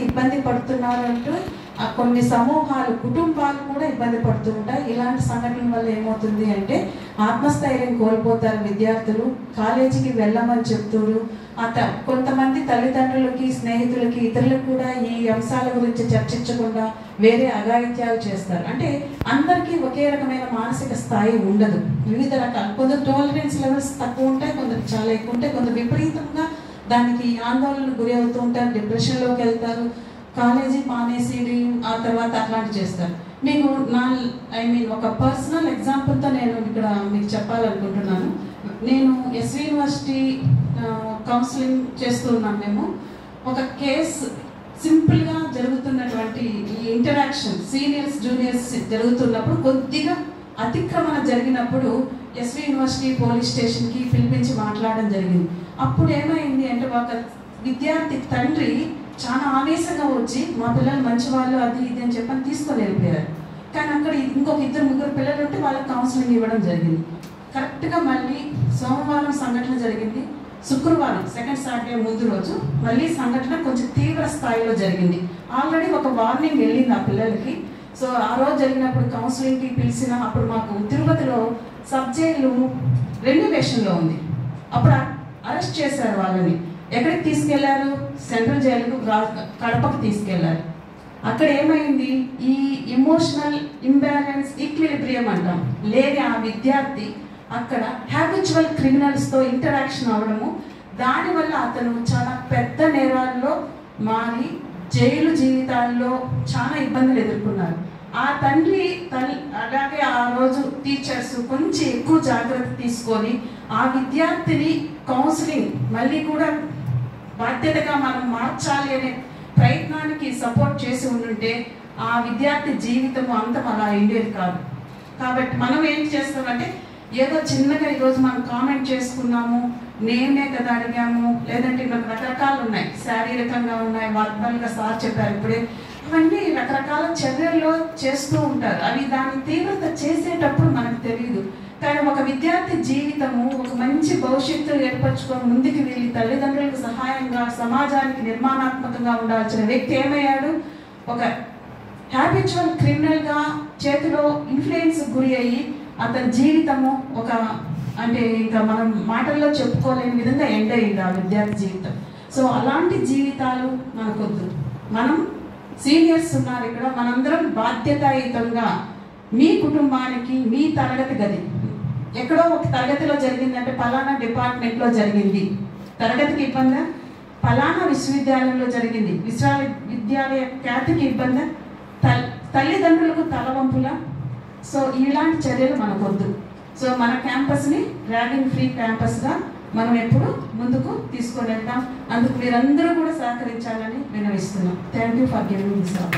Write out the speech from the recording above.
ఇబ్బంది పడుతున్నారంటూ కొన్ని సమూహాలు కుటుంబాలు కూడా ఇబ్బంది పడుతూ ఉంటాయి. ఇలాంటి సంఘటనల వల్ల ఏమవుతుంది అంటే ఆత్మస్థైర్యం కోల్పోతారు విద్యార్థులు. కాలేజీకి వెళ్ళమని చెప్తారు. కొంతమంది తల్లిదండ్రులకి, స్నేహితులకి, ఇతరులకు కూడా ఈ అంశాల గురించి చర్చించకుండా వేరే అఘాయిత్యాలు చేస్తారు. అంటే అందరికీ ఒకే రకమైన మానసిక స్థాయి ఉండదు. వివిధ రకాల కొందరు టాలరెన్స్ లెవెల్స్ తక్కువ ఉంటాయి, కొందరు చాలా ఎక్కువ ఉంటాయి, కొందరు విపరీతంగా దానికి ఆందోళనకు గురి అవుతూ ఉంటారు, డిప్రెషన్లోకి వెళ్తారు, కాలేజీ మానేసి ఆ తర్వాత అట్లాంటి చేస్తారు. మీకు ఒక పర్సనల్ ఎగ్జాంపుల్తో నేను ఇక్కడ మీకు చెప్పాలనుకుంటున్నాను. నేను ఎస్వి యూనివర్సిటీ కౌన్సిలింగ్ చేస్తూ ఉన్నాను. మేము ఒక కేసు సింపుల్గా జరుగుతున్నటువంటి ఈ ఇంటరాక్షన్ సీనియర్స్ జూనియర్స్ జరుగుతున్నప్పుడు కొద్దిగా అతిక్రమణ జరిగినప్పుడు ఎస్వి యూనివర్సిటీ పోలీస్ స్టేషన్కి పిలిపించి మాట్లాడడం జరిగింది. అప్పుడు ఏమైంది అంటే ఒక విద్యార్థి తండ్రి చాలా ఆవేశంగా వచ్చి మా పిల్లలు మంచి వాళ్ళు అది ఇది అని చెప్పని తీసుకొని వెళ్ళిపోయారు. కానీ అక్కడ ఇంకొక 2-3 పిల్లలు ఉంటే వాళ్ళకి కౌన్సిలింగ్ ఇవ్వడం జరిగింది. కరెక్ట్గా మళ్ళీ సోమవారం సంఘటన జరిగింది. శుక్రవారం సెకండ్ సాటర్డే ముందు రోజు మళ్ళీ సంఘటన కొంచెం తీవ్ర స్థాయిలో జరిగింది. ఆల్రెడీ ఒక వార్నింగ్ వెళ్ళింది ఆ పిల్లలకి. సో ఆ రోజు జరిగినప్పుడు కౌన్సిలింగ్కి పిలిచిన అప్పుడు మాకు తిరుపతిలో సబ్ జైలు రెన్యువేషన్లో ఉంది. అప్పుడు అరెస్ట్ చేశారు వాళ్ళని. ఎక్కడికి తీసుకెళ్లారు? సెంట్రల్ జైలుకు కడపకు తీసుకెళ్లారు. అక్కడ ఏమైంది? ఈ ఇమోషనల్ ఇంబ్యాలెన్స్ ఈక్విలిబ్రియం అంటాం లేని ఆ విద్యార్థి అక్కడ హ్యాబిచువల్ క్రిమినల్స్తో ఇంటరాక్షన్ అవ్వడము, దానివల్ల అతను చాలా పెద్ద నేరాల్లో మారి జైలు జీవితాల్లో చాలా ఇబ్బందులు ఎదుర్కొన్నారు. ఆ తండ్రి అలాగే ఆ రోజు టీచర్స్ కొంచెం ఎక్కువ జాగ్రత్త తీసుకొని ఆ విద్యార్థిని కౌన్సిలింగ్ మళ్ళీ కూడా బాధ్యతగా మనం మార్చాలి అనే ప్రయత్నానికి సపోర్ట్ చేసి ఉండుంటే ఆ విద్యార్థి జీవితం అంతం అలా అయ్యేది కాదు. కాబట్టి మనం ఏం చేస్తామంటే ఏదో చిన్నగా ఈరోజు మనం కామెంట్ చేసుకున్నాము, నేనే కదా అడిగాము, లేదంటే మనకు రకరకాలు ఉన్నాయి, శారీరకంగా ఉన్నాయి, వర్బల్గా సార్ చెప్పారు ఇప్పుడే, అవన్నీ రకరకాల చర్యల్లో చేస్తూ ఉంటారు. అవి దాని తీవ్రత చేసేటప్పుడు మనకు తెలియదు. కానీ ఒక విద్యార్థి జీవితము ఒక మంచి భవిష్యత్తు ఏర్పరచుకొని ముందుకు వెళ్ళి తల్లిదండ్రులకు సహాయంగా సమాజానికి నిర్మాణాత్మకంగా ఉండాల్సిన వ్యక్తి ఏమయ్యాడు? ఒక హ్యాబిచువల్ క్రిమినల్గా చేతిలో ఇన్ఫ్లుయెన్స్ గురి అయ్యి అతని జీవితము ఒక అంటే ఇంకా మనం మాటల్లో చెప్పుకోలేని విధంగా ఎండ్ అయ్యింది ఆ విద్యార్థి జీవితం. సో అలాంటి జీవితాలు మనకొద్దు. మనం సీనియర్స్ ఉన్నారు ఇక్కడ, మనందరం బాధ్యతాయుతంగా మీ కుటుంబానికి మీ తరగతి గది ఎక్కడో ఒక తరగతిలో జరిగిందంటే పలానా డిపార్ట్మెంట్లో జరిగింది, తరగతికి ఇబ్బందా? పలానా విశ్వవిద్యాలయంలో జరిగింది, విశ్వవిద్యాలయ ఖ్యాతికి ఇబ్బందా? తల్లిదండ్రులకు తలవంపులా? సో ఇలాంటి చర్యలు మనకొద్దు. సో మన క్యాంపస్ని ర్యాగింగ్ ఫ్రీ క్యాంపస్గా మనం ఎప్పుడు ముందుకు తీసుకొని వెళ్తాం. అందుకు మీరందరూ కూడా సహకరించాలని విన్నవిస్తున్నాం. Thank you for giving this.